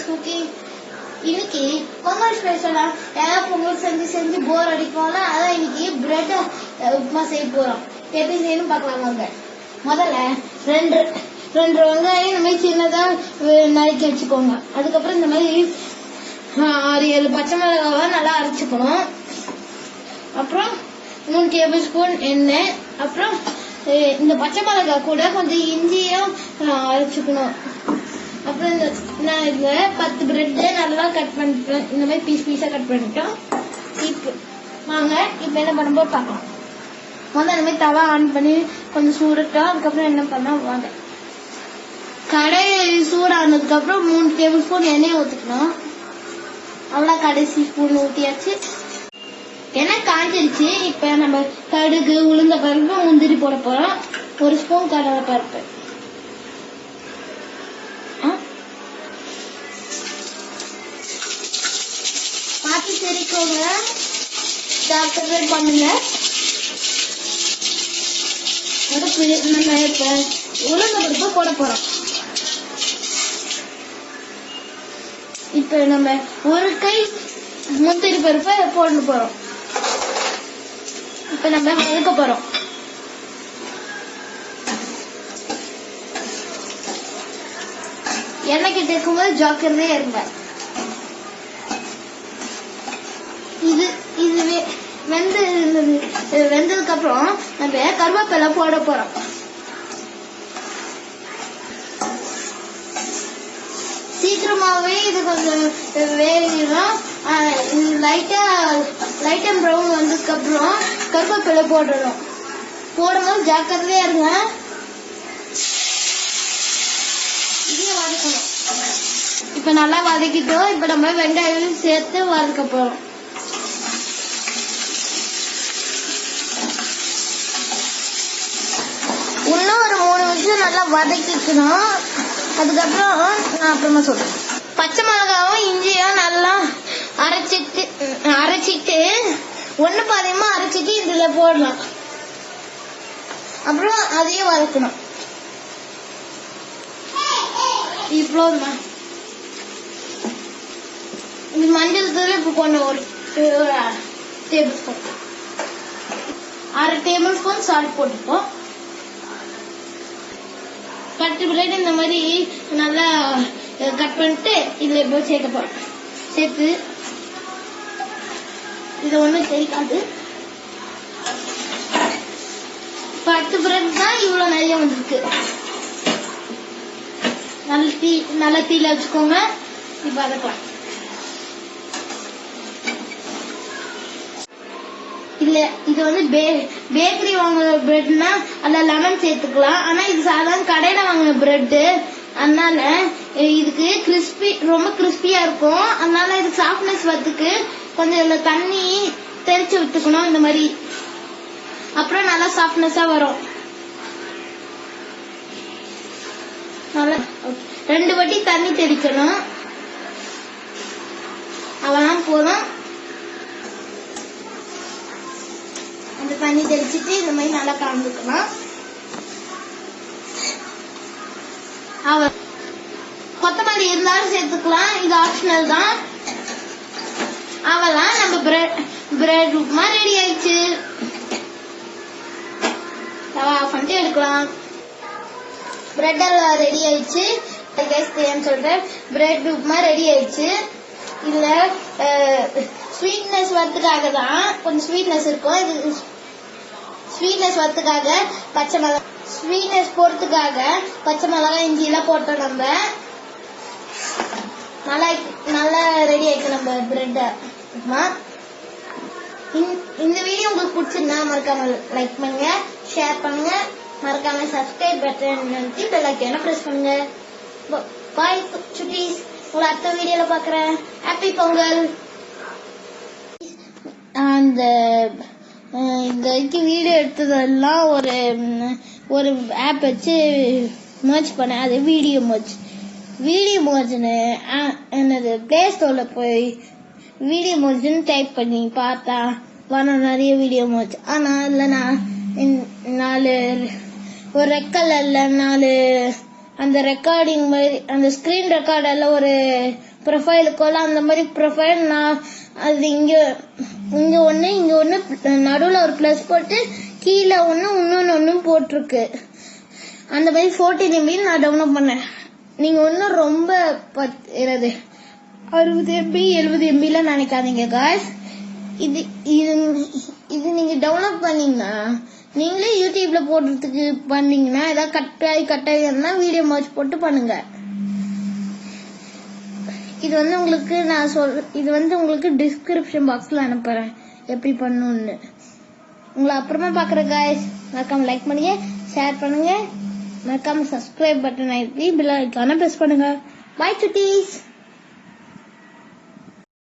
Cooking. இன்னைக்கு பொங்கல் ஸ்பெஷலா யாராவது பொங்கல் செஞ்சு போர் அடிக்கும்ல, அதான் இன்னைக்கு பிரெட் உப்புமா செய்ய போறோம். எப்படி செய்யணும் பார்க்கலாம் வாங்க. முதல்ல ரெண்டு வெங்காயம் இந்த மாதிரி சின்னதா நறுக்கி வச்சுக்கோங்க. அதுக்கப்புறம் இந்த மாதிரி 6-7 பச்சை மிளகாவா நல்லா அரைச்சுக்கணும். அப்புறம் 3 டேபிள் ஸ்பூன் எண்ணெய். அப்புறம் இந்த பச்சை மிளகாய் கூட கொஞ்சம் இஞ்சியும் அரைச்சுக்கணும். அப்புறம் நான் இதுல 10 பிரெட் நல்லா கட் பண்ணிட்டேன். இந்த மாதிரி பீஸா கட் பண்ணிட்டோம். இப்போ வாங்க இப்ப என்ன பண்ணும்போது பார்க்கலாம். முதல்ல இந்த மாதிரி தவா ஆன் பண்ணி கொஞ்சம் சூடட்டும். அதுக்கப்புறம் என்ன பண்ணா வாங்க. கடாய் சூடானதுக்கு அப்புறம் 3 டேபிள் ஸ்பூன் எண்ணெய் ஊற்றிக்கணும். அவ்வளோ கடைசி ஸ்பூன் ஊற்றியாச்சு. எண்ணெய் காஞ்சிருச்சு. இப்ப நம்ம கடுகு, உளுந்த பருப்பு, முந்திரி போட போறோம். 1 ஸ்பூன் கடலை பருப்பு. பார்த்து தெரிக்கோங்க, ஜாக்கிரதை பண்ணுங்க. நம்ம இப்ப உளுந்த பருப்பு போட போறோம். இப்ப நம்ம 1 கை முந்திரி பருப்பை போட போறோம். இப்ப நம்ம வதக்க போறோம். எண்ணெய் கிட்ட இருக்கும்போது ஜாக்கிரதையா இருங்க. இது வெந்ததுக்கு அப்புறம் நம்ம கருவேப்பிலை போட போறோம். சீக்கிரமாவே இது கொஞ்சம் வேகணும். லைட்டா ப்ரௌன் வந்ததுக்கு அப்புறம் கருவேப்பிலை போடணும். போடும்போது ஜாக்கிரதையா இருங்க. இதையும் வதக்கணும். இப்ப நல்லா வதக்கிட்டோம். இப்ப நம்ம வெங்காயம் சேர்த்து வதக்க போறோம். இன்னும் ஒரு 3 நிமிஷம் நல்லா வதக்கிக்கணும். அதுக்கப்புறம் நான் அப்புறமா சொல்றேன். பச்சை மிளகாவும் இஞ்சியும் நல்லா அரைச்சிட்டு ஒண்ணு பாதியமா அரைச்சிட்டு இதுல போடலாம். அப்புறம் அதையும் வதக்கணும். இவ்வளவுதான். இது மஞ்சள் தூள் இப்ப கொஞ்சம் 1 table spoon, 1/2 table spoon salt போட்டுப்போம். 10 பிரெட் இந்த மாதிரி நல்லா கட் பண்ணிட்டு இதுல இப்போ சேர்க்க போறோம். சேர்த்து இது ஒண்ணும் தெரியாது. 10 பிரெட் தான் இவ்வளவு நிறைய வந்திருக்கு. நல்ல தீல வச்சுக்கோங்க. இப்ப வதக்கலாம். இல்ல இது வந்து பேக்கரி வாங்குற பிரெட்னா அதுல லெமன் சேர்த்துக்கலாம். ஆனா இது சாதாரண கடையில வாங்குற பிரெட், அதனால இதுக்கு ரொம்ப கிறிஸ்பியா இருக்கும். அதனால இதுக்கு சாஃப்ட்னஸ் வரதுக்கு கொஞ்சம் இதுல தண்ணி தெளிச்சு விட்டுக்கணும் இந்த மாதிரி. அப்புறம் நல்லா சாஃப்ட்னஸா வரும். நல்லா 2 வாட்டி தண்ணி தெளிக்கணும். அவெல்லாம் போதும். அந்த தண்ணி தெளிச்சுட்டு இந்த மாதிரி நல்லா கலந்துக்கலாம். கொத்தமல்லி இருந்தாலும் சேர்த்துக்கலாம். இது ஆப்ஷனல் தான். அவெல்லாம் நம்ம பிரெட் உப்புமா ரெடி ஆயிடுச்சு. ஆஃப் பண்ணிட்டு எடுக்கலாம். பிரெட் எல்லாம் ரெடி ஆயிடுச்சு. சொல்றேன், பிரெட் உப்புமா ரெடி ஆயிடுச்சு. இதுல ஸ்வீட்னஸ் வரதுக்காக தான் கொஞ்சம் ஸ்வீட்னஸ் இருக்கும். இது ஸ்வீட்னஸ் வரதுக்காக பச்சை மிளகாய், ஸ்வீட்னஸ் போறதுக்காக பச்சை மிளகாய், இஞ்சி எல்லாம் போட்டோம். நம்ம நல்லா ரெடி ஆயிடுச்சு நம்ம பிரெட் உப்புமா. இந்த வீடியோ உங்களுக்கு பிடிச்சிருந்தா மறக்காம லைக் பண்ணுங்க, ஷேர் பண்ணுங்க, மறக்காம சப்ஸ்கிரைப் பட்டன் அழுத்தி பெல் ஐகானை பிரஸ் பண்ணுங்க. பாய் சுட்டீஸ், உங்களை அடுத்த வீடியோல பாக்குறேன். ஹாப்பி பொங்கல். அந்த இந்த வீடியோ எடுத்ததெல்லாம் ஒரு ஆப் வச்சு மர்ஜ் பண்ணேன். அது வீடியோ மர்ஜ்னு என்னது பிளே ஸ்டோர்ல போய் வீடியோ மர்ஜ்னு டைப் பண்ணி பார்த்தா வரும் நிறைய வீடியோ மர்ஜ். ஆனா அதுல நான் 4 ஒரு ரெட் கலர்ல 4 அந்த ரெக்கார்டிங் மாதிரி அந்த ஸ்கிரீன் ரெக்கார்டில் ஒரு ப்ரொஃபைல் இருக்கும்ல அந்த மாதிரி ப்ரொஃபைல் நான் அது இங்க ஒன்று நடுவில் ஒரு ப்ளஸ் போட்டு கீழே இன்னொன்னு போட்டிருக்கு. அந்த மாதிரி 14 MB நான் டவுன்லோட் பண்ணேன். நீங்க ஒன்னும் ரொம்ப 60 MB 70 MB நினைக்காதீங்க guys. இது நீங்க டவுன்லோட் பண்ணீங்கன்னா நீங்களே யூடியூப்ல போடுறதுக்கு பண்ணீங்கன்னா ஏதாவது கட்டாயி இருந்தா வீடியோ மர்ஜ் போட்டு பண்ணுங்க. இது உங்களுக்கு டிஸ்கிரிப்ஷன் பாக்ஸ்ல அனுப்புறேன் எப்படி பண்ணணும்னு. உங்களை அப்புறமா பாக்குறேன் guys. மறக்காம லைக் பண்ணுங்க, ஷேர் பண்ணுங்க, மறக்காம சப்ஸ்கிரைப் பட்டன் அழுத்தி பெல் ஐகானை பிரஸ் பண்ணுங்க. பை சுட்டீஸ்.